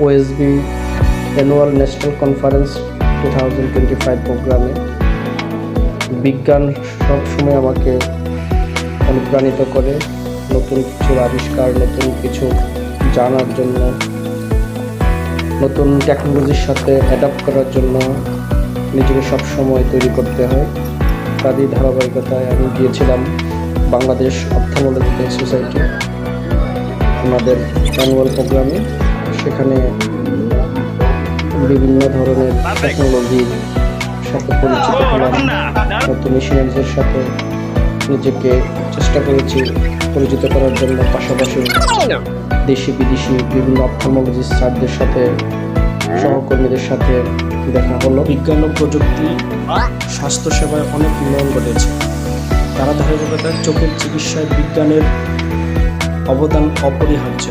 OSB annual national conference 2025 প্রোগ্রামে। বিজ্ঞান সবসময় আমাকে অনুপ্রাণিত করে নতুন কিছুর আবিষ্কার, নতুন কিছু জানার জন্য, নতুন টেকনোলজির সাথে অ্যাডাপ্ট করার জন্য নিজেকে সবসময় তৈরি করতে হয়। তারই ধারাবাহিকতায় আমি গিয়েছিলাম বাংলাদেশ অপথ্যালমোলজিক্যাল সোসাইটি আমাদের অ্যানুয়াল প্রোগ্রামে। সেখানে বিভিন্ন ধরনের টেকনোলজির সাথে পরিচিত হলাম, নতুন মেশিনারিজের সাথে নিজেকে চেষ্টা করেছি পরিচিত করার জন্য। পাশাপাশি দেশি বিদেশি বিভিন্ন অপথ্যালমোলজিস্ট স্যারদের সাথে, সহকর্মীদের সাথে দেখা হলো। বিজ্ঞান ও প্রযুক্তি স্বাস্থ্যসেবায় অনেক উন্নয়ন ঘটেছে। তারা ধারাবাহিকতায় চোখের চিকিৎসায় বিজ্ঞানের অবদান অপরিহার্য।